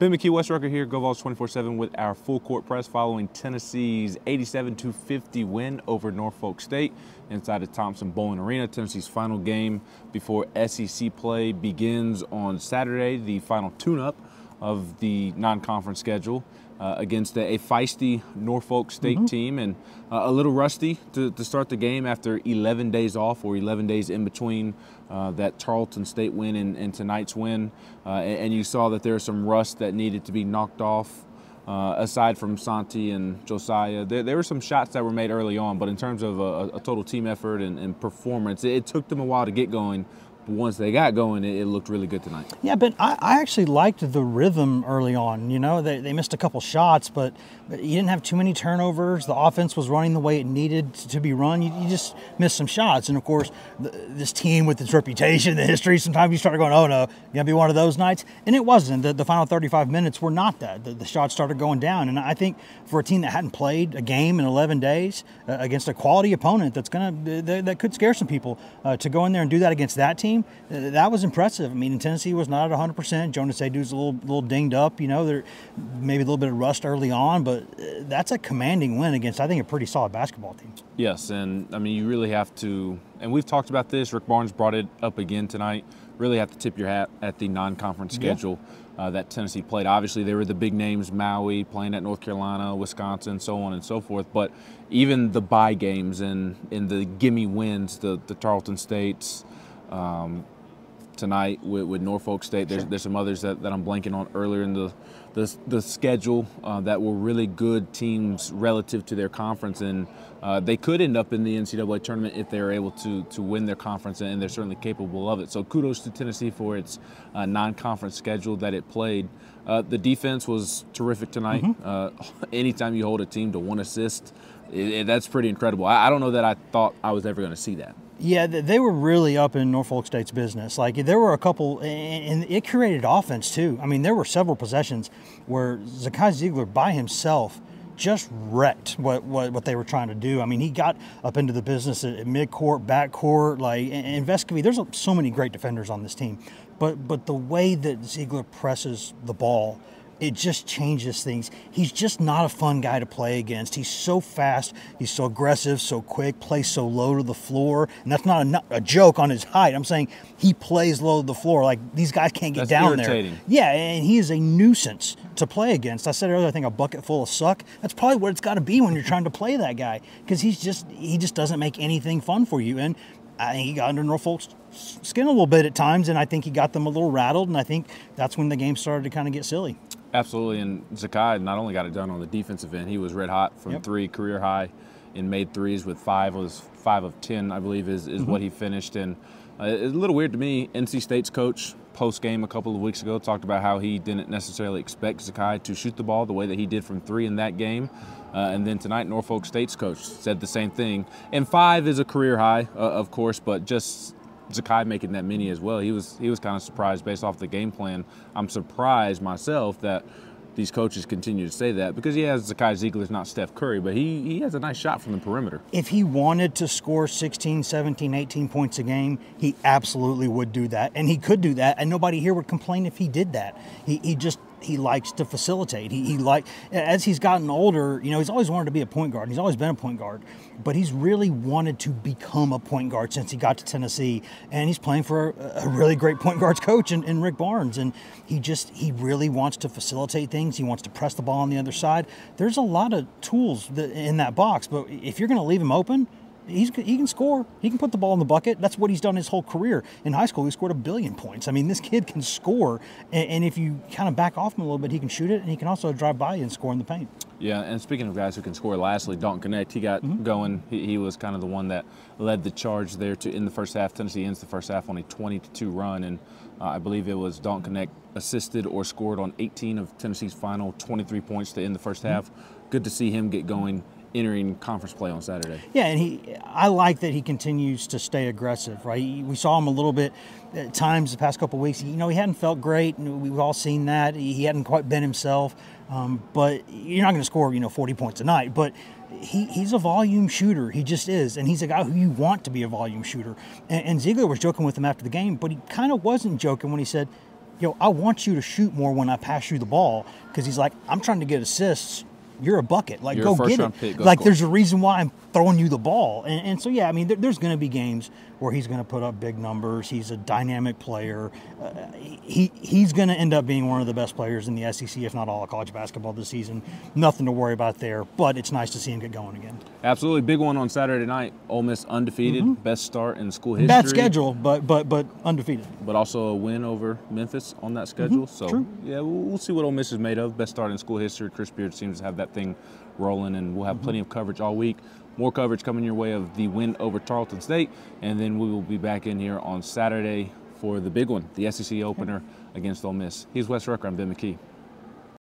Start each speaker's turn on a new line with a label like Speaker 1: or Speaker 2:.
Speaker 1: Ben McKee, West Rucker here, Go Vols 24/7 with our full court press following Tennessee's 87-50 win over Norfolk State inside of Thompson-Boling Arena. Tennessee's final game before SEC play begins on Saturday, the final tune-up of the non-conference schedule against a feisty Norfolk State team, and a little rusty to start the game after 11 days off, or 11 days in between that Tarleton State win and tonight's win. And you saw that there was some rust that needed to be knocked off. Aside from Santi and Josiah, there were some shots that were made early on, but in terms of a total team effort and performance, it took them a while to get going. But once they got going, it looked really good tonight.
Speaker 2: Yeah, but I actually liked the rhythm early on. You know, they missed a couple shots, but you didn't have too many turnovers. The offense was running the way it needed to be run. You just missed some shots. And, of course, this team with its reputation, the history, sometimes you start going, oh, no, going to be one of those nights. And it wasn't. The final 35 minutes were not that. The shots started going down. And I think for a team that hadn't played a game in 11 days against a quality opponent that could scare some people, to go in there and do that against that team, that was impressive. I mean, Tennessee was not at 100%. Jonas Aidoo's a little dinged up. You know, there maybe a little bit of rust early on, but that's a commanding win against, I think, a pretty solid basketball team.
Speaker 1: Yes, and I mean, you really have to, and we've talked about this, Rick Barnes brought it up again tonight, really have to tip your hat at the non-conference schedule that Tennessee played. Obviously, there were the big names, Maui, playing at North Carolina, Wisconsin, so on and so forth, but even the bye games and the gimme wins, the Tarleton States, tonight with Norfolk State. There's some others that I'm blanking on earlier in the schedule that were really good teams relative to their conference, and they could end up in the NCAA tournament if they were able to win their conference, and they're certainly capable of it. So kudos to Tennessee for its non-conference schedule that it played. The defense was terrific tonight. Anytime you hold a team to one assist, that's pretty incredible. I don't know that I thought I was ever going to see that.
Speaker 2: Yeah, they were really up in Norfolk State's business. Like, there were a couple, and it created offense too. I mean, there were several possessions where Zakai Ziegler by himself just wrecked what they were trying to do. I mean, he got up into the business at midcourt, backcourt, and Vescovy. There's so many great defenders on this team, but the way that Ziegler presses the ball, it just changes things. He's just not a fun guy to play against. He's so fast, he's so aggressive, so quick, plays so low to the floor. And that's not a joke on his height. I'm saying he plays low to the floor. Like, these guys can't get down
Speaker 1: irritating.
Speaker 2: there. Yeah, and he is a nuisance to play against. I said earlier, I think a bucket full of suck. That's probably what it's got to be when you're trying to play that guy, because he just doesn't make anything fun for you. And I think he got under Norfolk's skin a little bit at times, and I think he got them a little rattled, and I think that's when the game started to kind of get silly.
Speaker 1: Absolutely, and Zakai not only got it done on the defensive end, he was red hot from three, career high in made threes with 5 of 10, I believe, is what he finished. And it's a little weird to me. NC State's coach post-game a couple of weeks ago talked about how he didn't necessarily expect Zakai to shoot the ball the way that he did from 3 in that game. And then tonight, Norfolk State's coach said the same thing. And 5 is a career high, of course, but just Zakai making that many as well. He was kind of surprised based off the game plan. I'm surprised myself that these coaches continue to say that, because Zakai Ziegler's not Steph Curry, but he has a nice shot from the perimeter. If
Speaker 2: he wanted to score 16, 17, 18 points a game, he absolutely would do that, and he could do that, and nobody here would complain if he did that. He likes to facilitate. As he's gotten older, you know, he's always wanted to be a point guard. He's always been a point guard, but he's really wanted to become a point guard since he got to Tennessee, and he's playing for a really great point guards coach in Rick Barnes, and he really wants to facilitate things. He wants to press the ball on the other side. There's a lot of tools in that box, but if you're going to leave him open, he can score. He can put the ball in the bucket. That's what he's done his whole career. In high school, he scored 1 billion points. I mean, this kid can score, and if you kind of back off him a little bit, he can shoot it, and he can also drive by you and score in the paint.
Speaker 1: Yeah, and speaking of guys who can score, lastly, Dalton Connect, he got going. He was kind of the one that led the charge there in the first half. Tennessee ends the first half on a 20-2 run, and I believe it was Dalton Connect assisted or scored on 18 of Tennessee's final 23 points to end the first half. Good to see him get going entering conference play on Saturday.
Speaker 2: Yeah, and I like that he continues to stay aggressive, right? We saw him a little bit at times the past couple of weeks. You know, he hadn't felt great, and we've all seen that. He hadn't quite been himself, but you're not going to score, 40 points a night, but he's a volume shooter. He just is, and he's a guy who you want to be a volume shooter. And Ziegler was joking with him after the game, but he kind of wasn't joking when he said, yo, I want you to shoot more when I pass you the ball, because he's like, I'm trying to get assists. You're a bucket. Like,
Speaker 1: You're
Speaker 2: go
Speaker 1: a
Speaker 2: get
Speaker 1: first-round
Speaker 2: it.
Speaker 1: pick, go
Speaker 2: Like,
Speaker 1: score.
Speaker 2: there's a reason why I'm throwing you the ball. And so, yeah, I mean, there's going to be games where he's going to put up big numbers. He's a dynamic player. He's going to end up being one of the best players in the SEC, if not all of college basketball this season. Nothing to worry about there, but it's nice to see him get going again.
Speaker 1: Absolutely. Big one on Saturday night. Ole Miss undefeated. Best start in school history.
Speaker 2: Bad schedule, but undefeated.
Speaker 1: But also a win over Memphis on that schedule. So,
Speaker 2: true.
Speaker 1: yeah, we'll see what Ole Miss is made of. Best start in school history. Chris Beard seems to have that thing rolling, and we'll have plenty of coverage all week. More coverage coming your way of the win over Tarleton State, and then we will be back in here on Saturday for the big one, the SEC opener against Ole Miss. He's Wes Rucker. I'm Ben McKee.